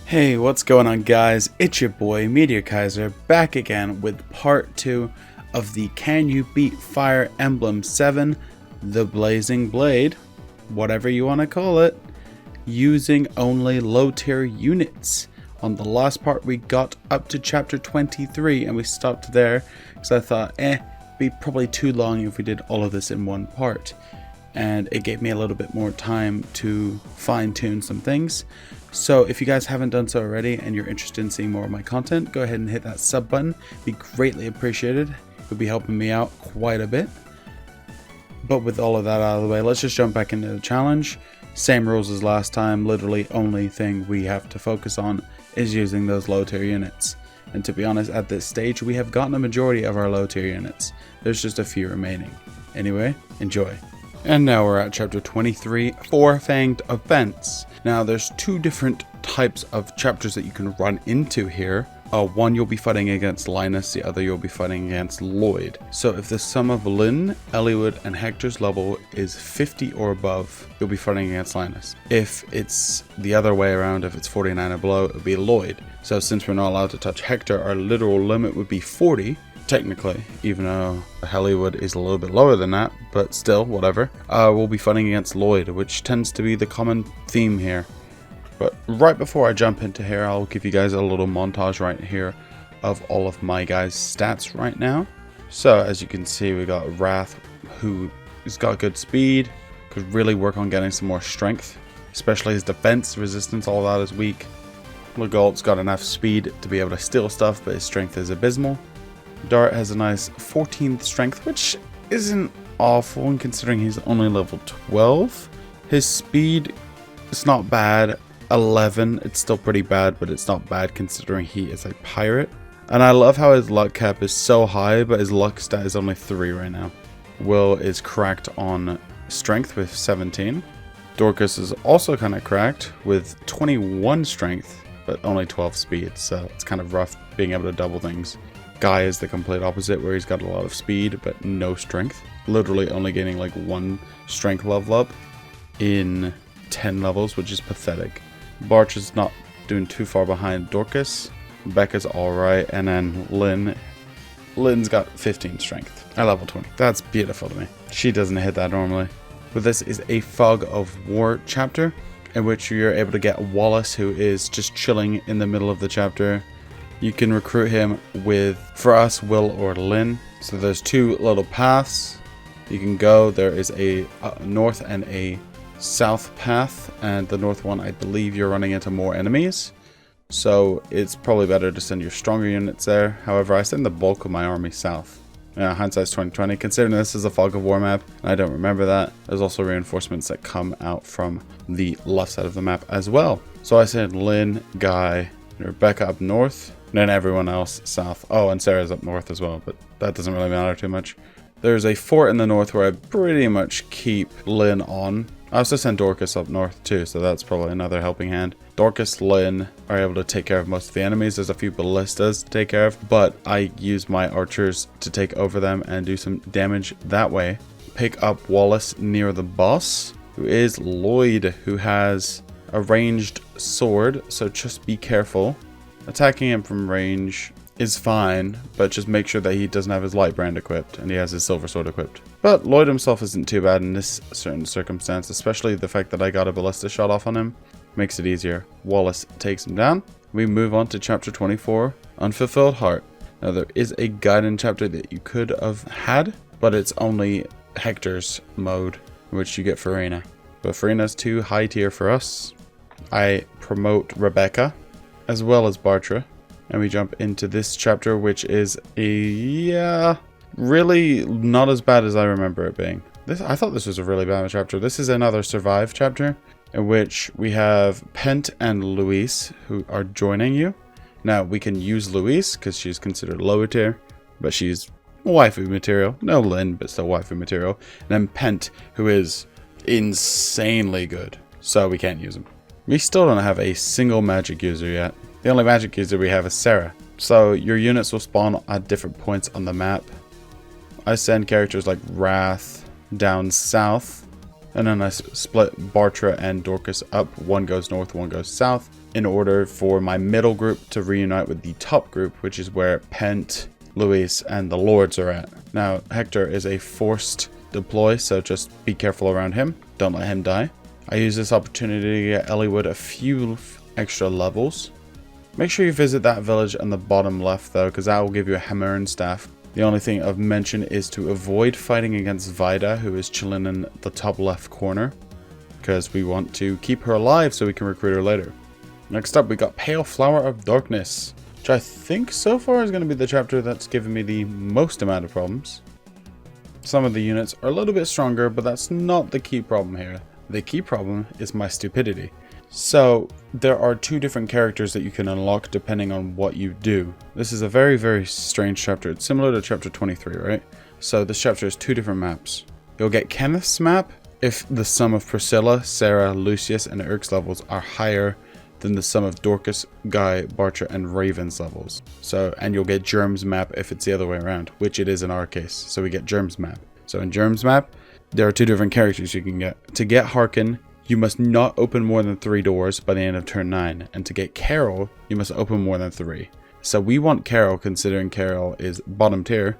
Hey, what's going on, guys? It's your boy Meteor Kaiser back again with part 2 of the Can You Beat Fire Emblem 7, the Blazing Blade, whatever you want to call it, using only low tier units. On the last part we got up to chapter 23 and we stopped there because I thought it'd be probably too long if we did all of this in one part, and it gave me a little bit more time to fine tune some things. So if you guys haven't done so already and you're interested in seeing more of my content, go ahead and hit that sub button. It'd be greatly appreciated. It would be helping me out quite a bit. But with all of that out of the way, let's just jump back into the challenge. Same rules as last time. Literally only thing we have to focus on is using those low tier units. And to be honest, at this stage we have gotten a majority of our low tier units. There's just a few remaining. Anyway, enjoy. And now we're at chapter 23, Four-Fanged Offense. Now there's two different types of chapters that you can run into here. One you'll be fighting against Linus, the other you'll be fighting against Lloyd. So if the sum of Lyn, Eliwood, and Hector's level is 50 or above, you'll be fighting against Linus. If it's the other way around, if it's 49 or below, it'll be Lloyd. So since we're not allowed to touch Hector, our literal limit would be 40. Technically, even though Eliwood is a little bit lower than that, but still, whatever. We'll be fighting against Lloyd, which tends to be the common theme here. But right before I jump into here, I'll give you guys a little montage right here of all of my guys' stats right now. So as you can see, we got Wrath, who has got good speed, could really work on getting some more strength, especially his defense, resistance, all that is weak. Legault's got enough speed to be able to steal stuff, but his strength is abysmal. Dart has a nice 14th strength, which isn't awful considering he's only level 12. His speed is not bad. 11, it's still pretty bad, but it's not bad considering he is a pirate. And I love how his luck cap is so high, but his luck stat is only 3 right now. Will is cracked on strength with 17. Dorcas is also kind of cracked with 21 strength, but only 12 speed, so it's kind of rough being able to double things. Guy is the complete opposite, where he's got a lot of speed but no strength. Literally only gaining like 1 strength level up in 10 levels, which is pathetic. Barch is not doing too far behind Dorcas. Becca's alright, and then Lyn. Lyn's got 15 strength at level 20. That's beautiful to me. She doesn't hit that normally. But this is a Fog of War chapter, in which you're able to get Wallace, who is just chilling in the middle of the chapter. You can recruit him with, for us, Will or Lyn. So there's 2 little paths you can go. There is a north and a south path, and the north one, I believe you're running into more enemies. So it's probably better to send your stronger units there. However, I send the bulk of my army south. Hindsight's 2020, considering this is a Fog of War map, and I don't remember that. There's also reinforcements that come out from the left side of the map as well. So I send Lyn, Guy, and Rebecca up north. And then everyone else south. Oh, and Sarah's up north as well, but that doesn't really matter too much. There's a fort in the north where I pretty much keep Lyn on. I also send Dorcas up north too, so that's probably another helping hand. Dorcas, Lyn are able to take care of most of the enemies. There's a few ballistas to take care of, but I use my archers to take over them and do some damage that way. Pick up Wallace near the boss, who is Lloyd, who has a ranged sword, so just be careful. Attacking him from range is fine, but just make sure that he doesn't have his light brand equipped and he has his silver sword equipped. But Lloyd himself isn't too bad in this certain circumstance, especially the fact that I got a ballista shot off on him makes it easier. Wallace takes him down. We move on to chapter 24, Unfulfilled Heart. Now there is a Gaiden chapter that you could have had, but it's only Hector's mode, which you get Farina. But Farina's too high tier for us. I promote Rebecca as well as Bartra, and we jump into this chapter, which is really not as bad as I remember it being. I thought this was a really bad chapter. This is another survive chapter, in which we have Pent and Louise who are joining you. Now we can use Louise because she's considered lower tier, but she's waifu material. No Lyn, but still waifu material. And then Pent, who is insanely good, so we can't use him. We still don't have a single magic user yet. The only magic user we have is Sarah. So your units will spawn at different points on the map. I send characters like Wrath down south, and then I split Bartra and Dorcas up. One goes north, one goes south. in order for my middle group to reunite with the top group, which is where Pent, Luis, and the Lords are at. Now, Hector is a forced deploy, so just be careful around him. Don't let him die. I use this opportunity to get Eliwood a few extra levels. Make sure you visit that village on the bottom left though, because that will give you a hammer and staff. The only thing of mention is to avoid fighting against Vida, who is chilling in the top left corner, because we want to keep her alive so we can recruit her later. Next up, we got Pale Flower of Darkness, which I think so far is going to be the chapter that's given me the most amount of problems. Some of the units are a little bit stronger, but that's not the key problem here. The key problem is my stupidity. So there are two different characters that you can unlock depending on what you do. This is a very, very strange chapter. It's similar to chapter 23, right? So this chapter has two different maps. You'll get Kenneth's map if the sum of Priscilla, Sarah, Lucius, and Eric's levels are higher than the sum of Dorcas, Guy, Bartra, and Raven's levels. And you'll get Germ's map if it's the other way around, which it is in our case. So we get Germ's map. So in Germ's map, there are two different characters you can get. To get Harkin, you must not open more than 3 doors by the end of turn 9. And to get Carol, you must open more than 3. So we want Carol, considering Carol is bottom tier.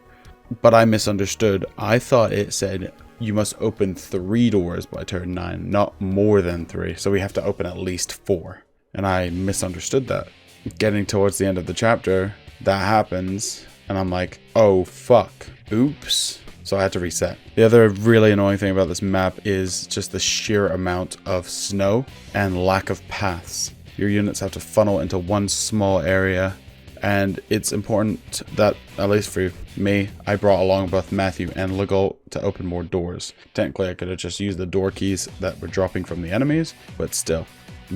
But I misunderstood. I thought it said you must open 3 doors by turn 9, not more than 3. So we have to open at least 4. And I misunderstood that. Getting towards the end of the chapter, that happens. And I'm like, oh fuck. Oops. So I had to reset. The other really annoying thing about this map is just the sheer amount of snow and lack of paths. Your units have to funnel into one small area, and it's important that, at least for me, I brought along both Matthew and Legault to open more doors. Technically I could have just used the door keys that were dropping from the enemies, but still.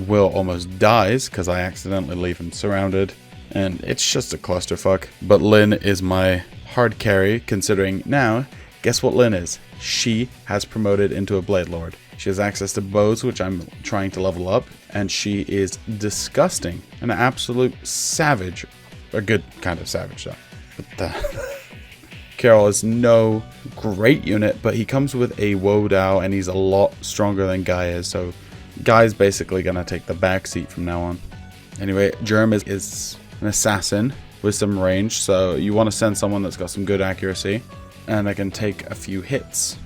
Will almost dies because I accidentally leave him surrounded, and it's just a clusterfuck. But Lyn is my hard carry, considering now, guess what Lyn is? She has promoted into a Blade Lord. She has access to bows, which I'm trying to level up, and she is disgusting. An absolute savage. A good kind of savage though. But Carol is no great unit, but he comes with a Wodao, and he's a lot stronger than Guy is, so Guy's basically gonna take the back seat from now on. Anyway, Germ is an assassin with some range, so you want to send someone that's got some good accuracy and that can take a few hits.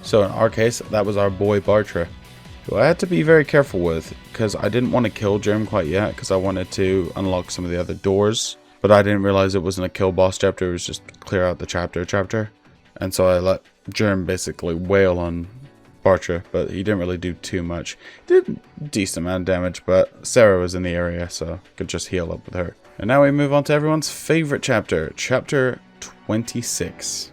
So in our case, that was our boy Bartra, who I had to be very careful with because I didn't want to kill Germ quite yet because I wanted to unlock some of the other doors, but I didn't realize it wasn't a kill boss chapter, it was just clear out the chapter. And so I let Germ basically wail on Bartra, but he didn't really do too much. Did a decent amount of damage, but Sarah was in the area, so could just heal up with her. And now we move on to everyone's favorite chapter, chapter 26.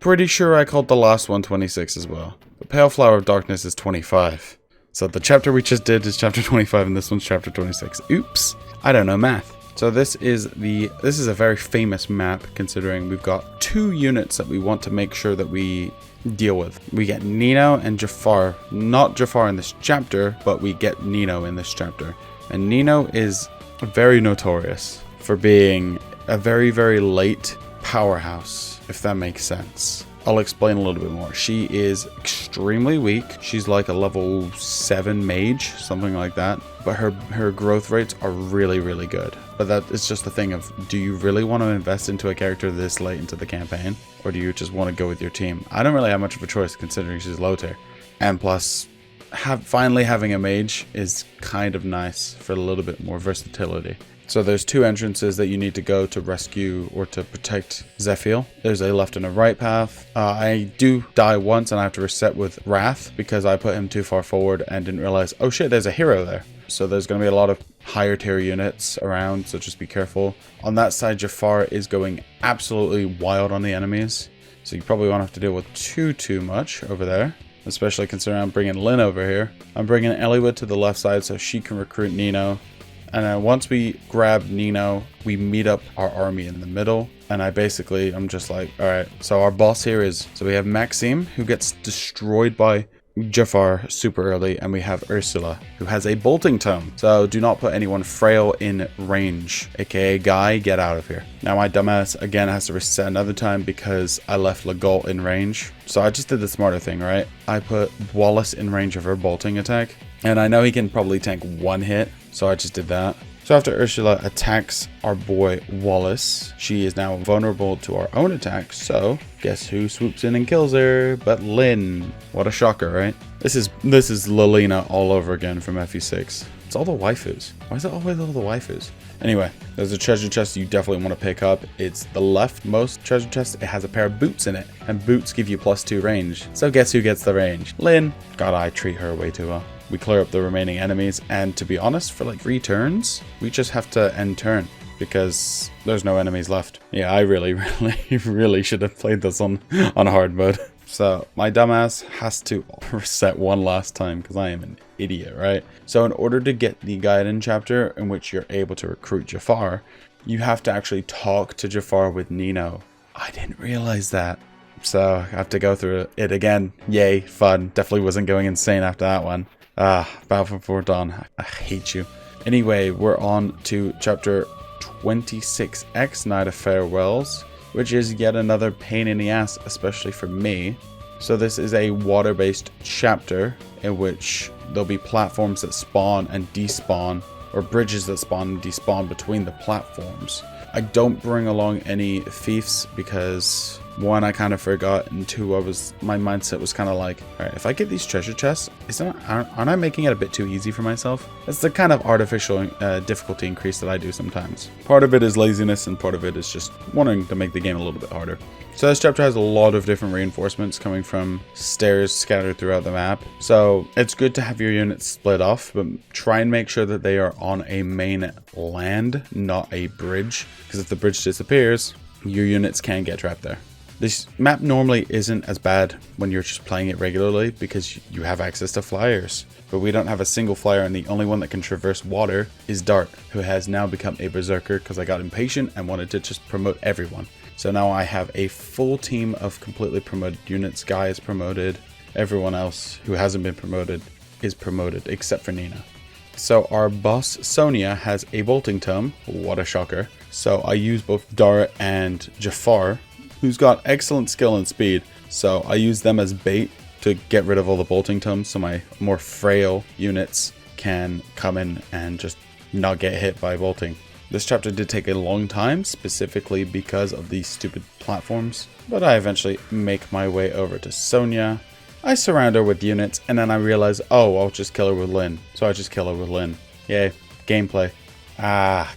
Pretty sure I called the last one 26 as well. The Pale Flower of Darkness is 25. So the chapter we just did is chapter 25, and this one's chapter 26. Oops, I don't know math. So this is a very famous map, considering we've got 2 units that we want to make sure that we deal with. We get Nino and Jafar. Not Jafar in this chapter, but we get Nino in this chapter. And Nino is very notorious for being a very, very late powerhouse, if that makes sense. I'll explain a little bit more. She is extremely weak. She's like a level 7 mage, something like that. But her growth rates are really, really good. But that is just the thing of, do you really want to invest into a character this late into the campaign? Or do you just want to go with your team? I don't really have much of a choice considering she's low tier. And plus, finally having a mage is kind of nice for a little bit more versatility. So there's 2 entrances that you need to go to rescue or to protect Zephiel. There's a left and a right path. I do die once and I have to reset with Wrath because I put him too far forward and didn't realize, oh shit, there's a hero there. So there's going to be a lot of higher tier units around, so just be careful. On that side, Jafar is going absolutely wild on the enemies. So you probably won't have to deal with too much over there. Especially considering I'm bringing Lyn over here. I'm bringing Eliwood to the left side so she can recruit Nino. And then once we grab Nino, we meet up our army in the middle. And I'm just like, alright, so our boss here is, so we have Maxime, who gets destroyed by Jafar super early, and we have Ursula, who has a bolting tome. So do not put anyone frail in range, aka Guy, get out of here. Now my dumbass again has to reset another time because I left Legault in range. So I just did the smarter thing, right? I put Wallace in range of her bolting attack. And I know he can probably tank one hit, so I just did that. So after Ursula attacks our boy Wallace, she is now vulnerable to our own attacks. So guess who swoops in and kills her? But Lyn. What a shocker, right? This is Lyn I all over again from FE6. It's all the waifus. Why is it always all the waifus? Anyway, there's a treasure chest you definitely want to pick up. It's the leftmost treasure chest. It has a pair of boots in it, and boots give you +2 range. So guess who gets the range? Lyn. God, I treat her way too well. We clear up the remaining enemies, and to be honest, for like 3 turns, we just have to end turn because there's no enemies left. Yeah, I really should have played this on hard mode. So my dumbass has to reset one last time because I am an idiot, right? So in order to get the Gaiden chapter in which you're able to recruit Jafar, you have to actually talk to Jafar with Nino. I didn't realize that. So I have to go through it again. Yay, fun. Definitely wasn't going insane after that one. Battle Before Dawn. I hate you. Anyway, we're on to chapter 26X, Night of Farewells, which is yet another pain in the ass, especially for me. So this is a water-based chapter in which there'll be platforms that spawn and despawn, or bridges that spawn and despawn between the platforms. I don't bring along any fiefs because 1, I kind of forgot, and 2, my mindset was kind of like, all right, if I get these treasure chests, aren't I making it a bit too easy for myself? It's the kind of artificial difficulty increase that I do sometimes. Part of it is laziness, and part of it is just wanting to make the game a little bit harder. So this chapter has a lot of different reinforcements coming from stairs scattered throughout the map. So it's good to have your units split off, but try and make sure that they are on a main land, not a bridge. Because if the bridge disappears, your units can get trapped there. This map normally isn't as bad when you're just playing it regularly because you have access to flyers. But we don't have a single flyer, and the only one that can traverse water is Dart, who has now become a berserker because I got impatient and wanted to just promote everyone. So now I have a full team of completely promoted units. Guy is promoted. Everyone else who hasn't been promoted is promoted except for Nina. So our boss Sonia has a bolting tome. What a shocker. So I use both Dart and Jafar, who's got excellent skill and speed. So I use them as bait to get rid of all the bolting tomes so my more frail units can come in and just not get hit by bolting. This chapter did take a long time, specifically because of these stupid platforms, but I eventually make my way over to Sonia. I surround her with units, and then I realize, oh, I'll just kill her with Lyn. So I just kill her with Lyn. Yay, gameplay.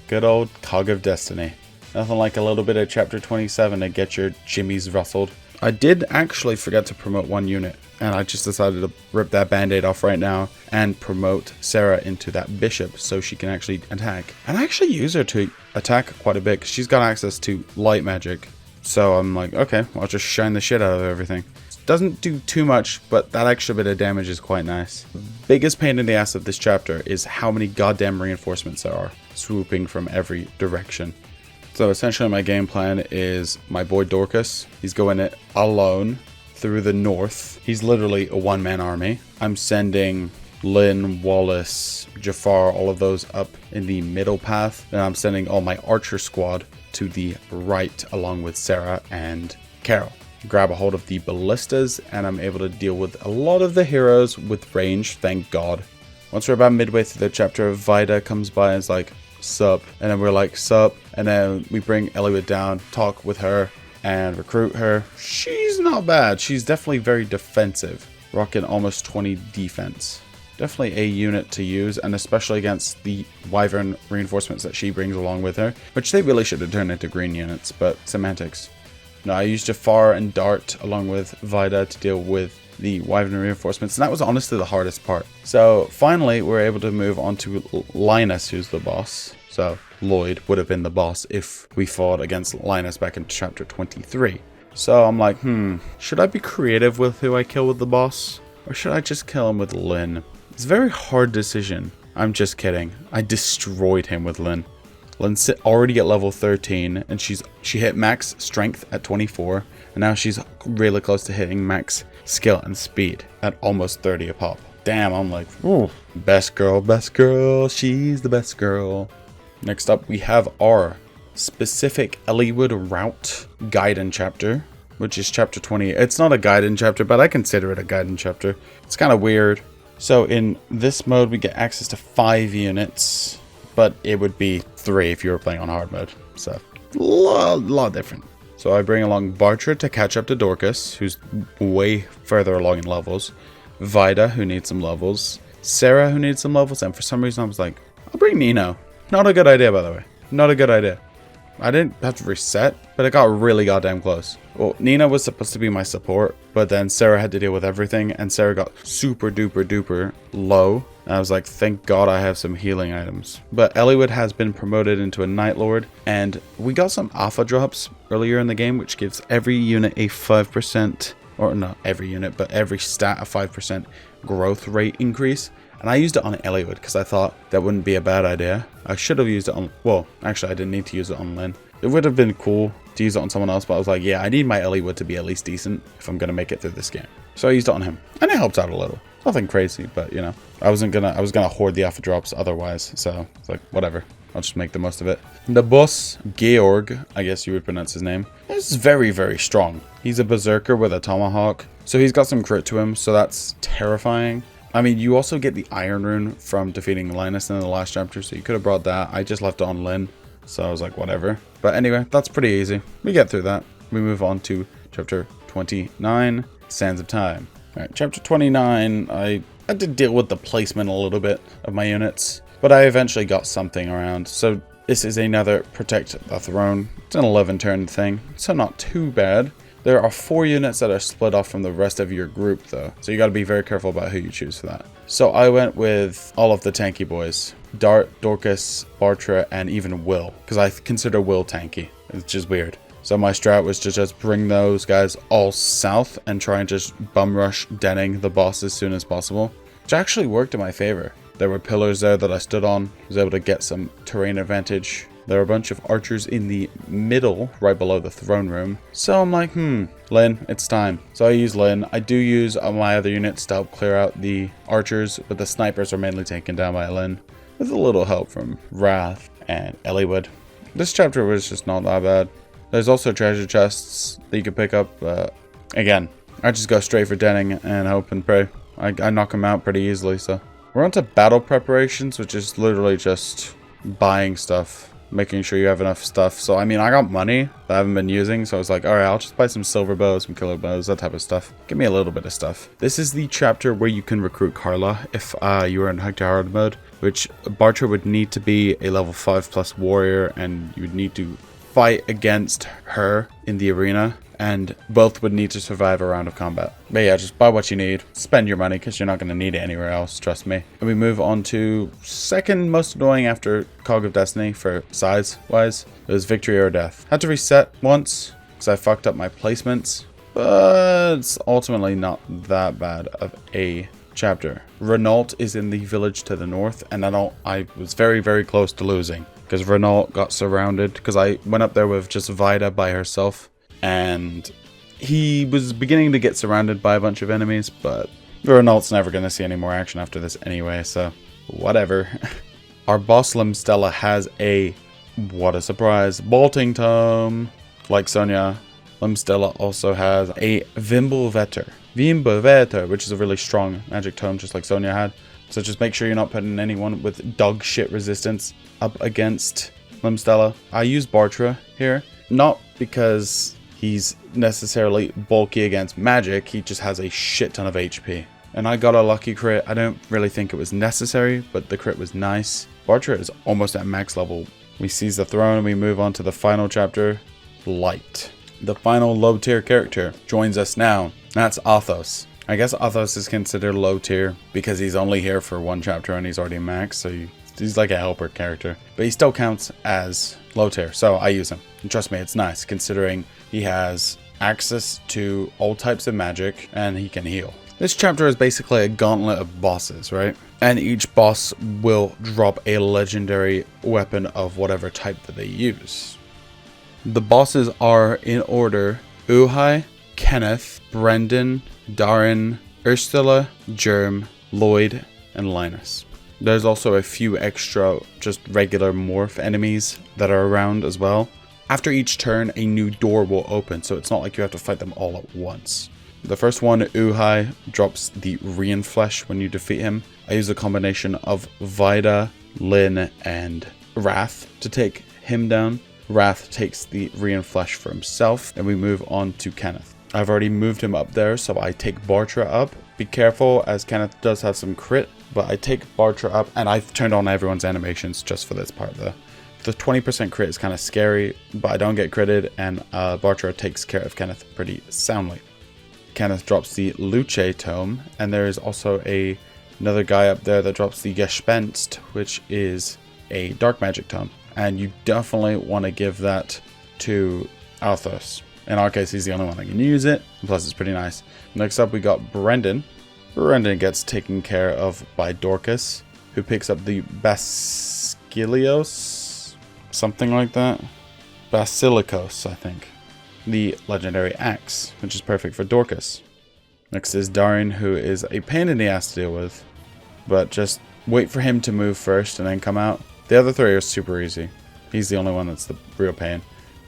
Good old Cog of Destiny. Nothing like a little bit of chapter 27 to get your jimmies rustled. I did actually forget to promote one unit, and I just decided to rip that band-aid off right now and promote Sarah into that bishop so she can actually attack. And I actually use her to attack quite a bit because she's got access to light magic. So I'm like, okay, I'll just shine the shit out of everything. Doesn't do too much, but that extra bit of damage is quite nice. Biggest pain in the ass of this chapter is how many goddamn reinforcements there are, swooping from every direction. So essentially my game plan is my boy Dorcas. He's going it alone through the north. He's literally a one-man army. I'm sending Lyn, Wallace, Jafar, all of those up in the middle path. Then I'm sending all my archer squad to the right along with Sarah and Carol. Grab a hold of the ballistas and I'm able to deal with a lot of the heroes with range, thank God. Once we're about midway through the chapter, Vida comes by and is like, sup, and then we're like, sup, and then we bring Eliot down, talk with her and recruit her. She's not bad. She's definitely very defensive, rocking almost 20 defense. Definitely a unit to use, and especially against the wyvern reinforcements that she brings along with her, which they really should have turned into green units, but semantics. No, I used Jafar and Dart along with Vida to deal with the wyvern reinforcements, and that was honestly the hardest part. So finally we're able to move on to Linus, who's the boss. So Lloyd would have been the boss if we fought against Linus back in chapter 23. So I'm like, should I be creative with who I kill with the boss, or should I just kill him with Lyn? It's a very hard decision. I'm just kidding. I destroyed him with Lyn. Lyn's already at level 13, and she hit max strength at 24, and now she's really close to hitting max skill and speed at almost 30 a pop. Damn, I'm like, ooh, best girl, she's the best girl. Next up, we have our specific Elliewood route Gaiden chapter, which is chapter 20. It's not a Gaiden chapter, but I consider it a Gaiden chapter. It's kind of weird. So in this mode, we get access to 5 units, but it would be 3 if you were playing on hard mode. So a lot different. So I bring along Bartra to catch up to Dorcas, who's way further along in levels. Vida, who needs some levels. Sarah, who needs some levels. And for some reason, I was like, I'll bring Nino. Not a good idea, by the way. Not a good idea. I didn't have to reset, but it got really goddamn close. Well, Nina was supposed to be my support, but then Sarah had to deal with everything, and Sarah got super duper duper low. And I was like, thank God I have some healing items. But Eliwood has been promoted into a Night Lord, and we got some alpha drops earlier in the game, which gives every unit a 5%, or not every unit, but every stat a 5% growth rate increase. And I used it on Eliwood because I thought that wouldn't be a bad idea. I should have used it on, well, actually I didn't need to use it on Lyn. It would have been cool to use it on someone else, but I was like, yeah, I need my Eliwood to be at least decent if I'm going to make it through this game. So I used it on him, and it helped out a little. Nothing crazy, but you know, I was gonna hoard the alpha drops otherwise, so it's like, whatever. I'll just make the most of it. The boss, Georg, I guess you would pronounce his name, is very, very strong. He's a berserker with a tomahawk, so he's got some crit to him, so that's terrifying. I mean, you also get the Iron Rune from defeating Linus in the last chapter, so you could have brought that. I just left it on Lyn, so I was like, whatever. But anyway, that's pretty easy. We get through that. We move on to chapter 29, Sands of Time. Alright, chapter 29, I had to deal with the placement a little bit of my units, but I eventually got something around. So this is another Protect the Throne. It's an 11-turn thing, so not too bad. There are 4 units that are split off from the rest of your group though, so you got to be very careful about who you choose for that. So I went with all of the tanky boys. Dart, Dorcas, Bartra, and even Will, because I consider Will tanky. It's just weird. So my strat was to just bring those guys all south and try and just bum rush denning the boss as soon as possible, which actually worked in my favor. There were pillars there that I stood on, was able to get some terrain advantage. There are a bunch of archers in the middle, right below the throne room. So I'm like, Lyn, it's time. So I use Lyn. I do use my other units to help clear out the archers, but the snipers are mainly taken down by Lyn, with a little help from Wrath and Eliwood. This chapter was just not that bad. There's also treasure chests that you can pick up. Again, I just go straight for denning and hope and pray. I knock them out pretty easily, so. We're on to battle preparations, which is literally just buying stuff. Making sure you have enough stuff. So I mean, I got money that I haven't been using, so I was like, all right, I'll just buy some silver bows, some killer bows, that type of stuff. Give me a little bit of stuff. This is the chapter where you can recruit Carla if you were in hard mode, which Bartra would need to be a level 5+ warrior, and you would need to fight against her in the arena, and both would need to survive a round of combat. But yeah, just buy what you need, spend your money, because you're not going to need it anywhere else, trust me. And we move on to second most annoying after Cog of Destiny for size wise. It was Victory or Death. Had to reset once because I fucked up my placements, but it's ultimately not that bad of a chapter. Renault is in the village to the north, and I was very, very close to losing because Renault got surrounded, because I went up there with just Vida by herself, and he was beginning to get surrounded by a bunch of enemies, but Renault's never going to see any more action after this anyway, so whatever. Our boss Limstella has a, what a surprise, bolting tome. Like Sonia, Limstella also has a Vimbulvetter, which is a really strong magic tome, just like Sonia had. So just make sure you're not putting anyone with dog shit resistance up against Limstella. I use Bartra here, not because he's necessarily bulky against magic, he just has a shit ton of HP. And I got a lucky crit. I don't really think it was necessary, but the crit was nice. Bartra is almost at max level. We seize the throne and we move on to the final chapter, Light. The final low tier character joins us now. That's Athos. I guess Athos is considered low tier because he's only here for one chapter and he's already max, so he's like a helper character. But he still counts as low tier, so I use him. And trust me, it's nice considering he has access to all types of magic and he can heal. This chapter is basically a gauntlet of bosses, right? And each boss will drop a legendary weapon of whatever type that they use. The bosses are in order: Uhai, Kenneth, Brendan, Darin, Ursula, Germ, Lloyd, and Linus. There's also a few extra just regular morph enemies that are around as well. After each turn, a new door will open, so it's not like you have to fight them all at once. The first one, Uhi, drops the Reinflesh when you defeat him. I use a combination of Vida, Lyn, and Wrath to take him down. Wrath takes the Reinflesh for himself, and we move on to Kenneth. I've already moved him up there, so I take Bartra up. Be careful, as Kenneth does have some crit, but I take Bartra up, and I've turned on everyone's animations just for this part though. The 20% crit is kind of scary, but I don't get critted, and Bartra takes care of Kenneth pretty soundly. Kenneth drops the Luce Tome, and there is also another guy up there that drops the Gespenst, which is a Dark Magic Tome. And you definitely want to give that to Althos. In our case, he's the only one that can use it, plus it's pretty nice. Next up, we got Brendan. Brendan gets taken care of by Dorcas, who picks up the Basilios, something like that. Basilicos, I think. The legendary axe, which is perfect for Dorcas. Next is Darin, who is a pain in the ass to deal with, but just wait for him to move first and then come out. The other three are super easy. He's the only one that's the real pain.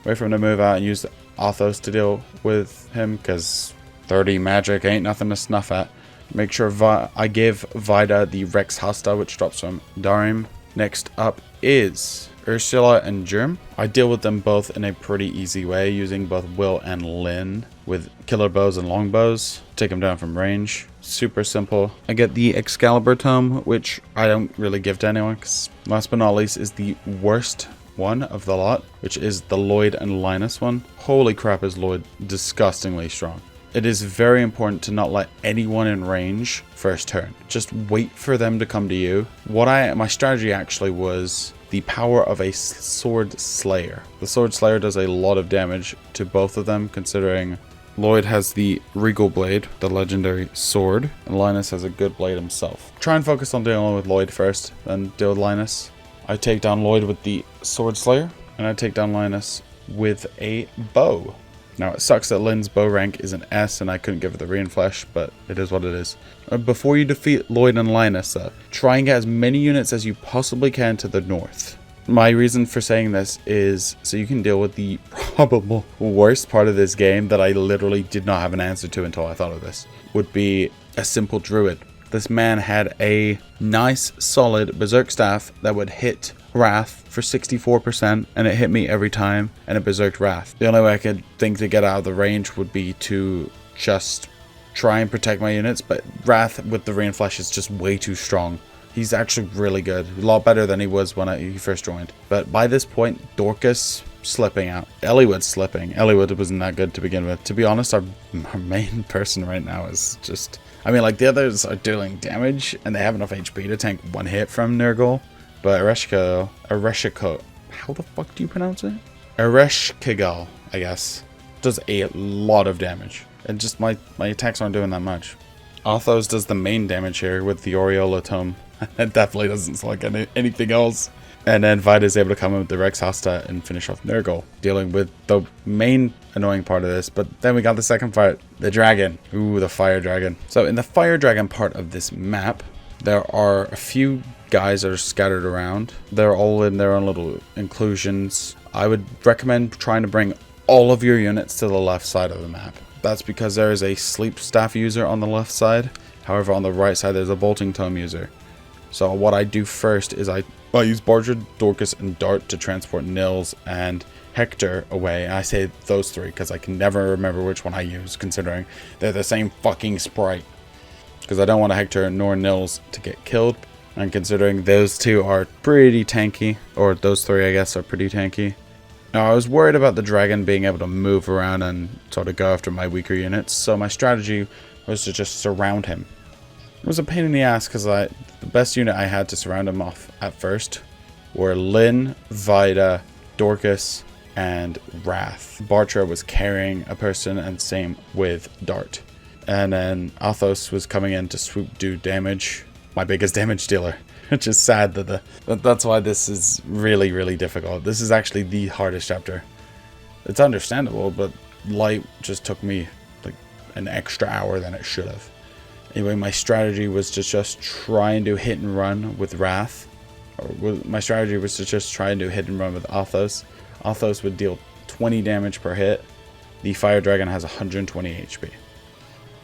Wait for him to move out and use Athos to deal with him, because 30 magic ain't nothing to snuff at. Make sure I give Vida the Rex Hasta, which drops from Darim. Next up is Ursula and Germ. I deal with them both in a pretty easy way, using both Will and Lyn with killer bows and longbows. Take them down from range. Super simple. I get the Excalibur Tome, which I don't really give to anyone, because last but not least is the worst one of the lot, which is the Lloyd and Linus one. Holy crap, is Lloyd disgustingly strong. It is very important to not let anyone in range first turn. Just wait for them to come to you. My strategy actually was the power of a Sword Slayer. The Sword Slayer does a lot of damage to both of them, considering Lloyd has the Regal Blade, the legendary sword, and Linus has a good blade himself. Try and focus on dealing with Lloyd first, then deal with Linus. I take down Lloyd with the Sword Slayer, and I take down Linus with a bow. Now, it sucks that Lyn's bow rank is an S and I couldn't give it the Reinflesh, but it is what it is. Before you defeat Lloyd and Linus, try and get as many units as you possibly can to the north. My reason for saying this is so you can deal with the probable worst part of this game that I literally did not have an answer to until I thought of this, would be a simple druid. This man had a nice, solid Berserk Staff that would hit Wrath for 64%, and it hit me every time, and it berserked Wrath. The only way I could think to get out of the range would be to just try and protect my units, but Wrath with the Reinflesh is just way too strong. He's actually really good, a lot better than he was when he first joined. But by this point, Dorcas slipping out. Eliwood's slipping. Eliwood wasn't that good to begin with. To be honest, our main person right now is just... I mean, like, the others are dealing damage, and they have enough HP to tank one hit from Nurgle. But Ereshkigal, how the fuck do you pronounce it? Ereshkigal, I guess, does a lot of damage. And just my attacks aren't doing that much. Athos does the main damage here with the Aureola Tome. It definitely doesn't select anything else. And then Vida is able to come in with the Rex Hasta and finish off Nurgle, dealing with the main annoying part of this. But then we got the second part, the dragon. Ooh, the fire dragon. So in the fire dragon part of this map, there are a few guys that are scattered around. They're all in their own little inclusions. I would recommend trying to bring all of your units to the left side of the map. That's because there is a sleep staff user on the left side. However, on the right side, there's a bolting tome user. So what I do first is I use Bartra, Dorcas, and Dart to transport Nils and Hector away. And I say those three because I can never remember which one I use, considering they're the same fucking sprite. Because I don't want Hector nor Nils to get killed. And considering those two are pretty tanky, or those three I guess are pretty tanky. Now I was worried about the dragon being able to move around and sort of go after my weaker units, so my strategy was to just surround him. It was a pain in the ass because the best unit I had to surround him off at first were Lyn, Vida, Dorcas, and Wrath. Bartra was carrying a person, and same with Dart. And then Athos was coming in to swoop do damage. My biggest damage dealer, which is sad that's why this is really, really difficult. This is actually the hardest chapter. It's understandable, but Light just took me like an extra hour than it should have. Anyway, my strategy was to just try and do hit and run with Wrath. My strategy was to just try and do hit and run with Athos. Athos would deal 20 damage per hit. The Fire Dragon has 120 HP.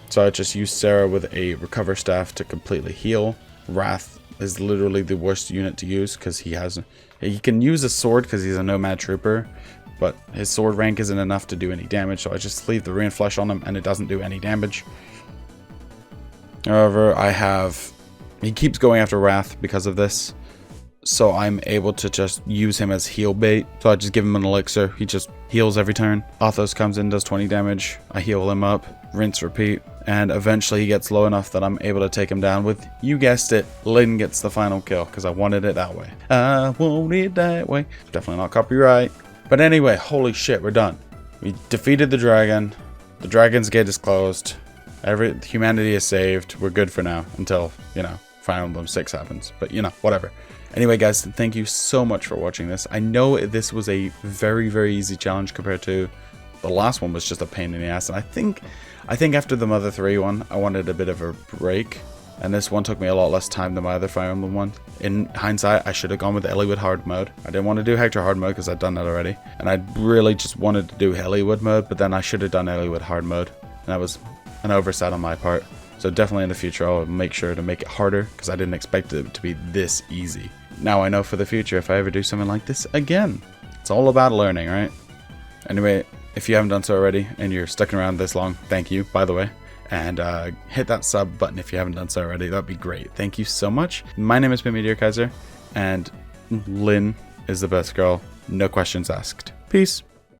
So I just used Sarah with a recover staff to completely heal. Wrath is literally the worst unit to use because he can use a sword because he's a nomad trooper, but his sword rank isn't enough to do any damage, so I just leave the rain flesh on him and it doesn't do any damage. However, he keeps going after Wrath because of this, so I'm able to just use him as heal bait. So I just give him an elixir, he just heals every turn. Athos comes in, does 20 damage, I heal him up, rinse, repeat, and eventually he gets low enough that I'm able to take him down with, you guessed it, Lyn gets the final kill, because I wanted it that way. I want it that way. Definitely not copyright. But anyway, holy shit, we're done. We defeated the dragon, the dragon's gate is closed, humanity is saved, we're good for now, until, Fire Emblem 6 happens, but whatever. Anyway guys, thank you so much for watching this. I know this was a very, very easy challenge compared to the last one was just a pain in the ass, and I think after the Mother 3 one, I wanted a bit of a break, and this one took me a lot less time than my other Fire Emblem one. In hindsight, I should have gone with Eliwood hard mode. I didn't want to do Hector hard mode because I'd done that already, and I really just wanted to do Eliwood mode, but then I should have done Eliwood hard mode, and that was an oversight on my part. So definitely in the future, I'll make sure to make it harder because I didn't expect it to be this easy. Now I know for the future if I ever do something like this again. It's all about learning, right? Anyway, if you haven't done so already and you're sticking around this long, thank you, by the way. And hit that sub button if you haven't done so already. That'd be great. Thank you so much. My name is Meteor Kaiser, and Lyn is the best girl. No questions asked. Peace.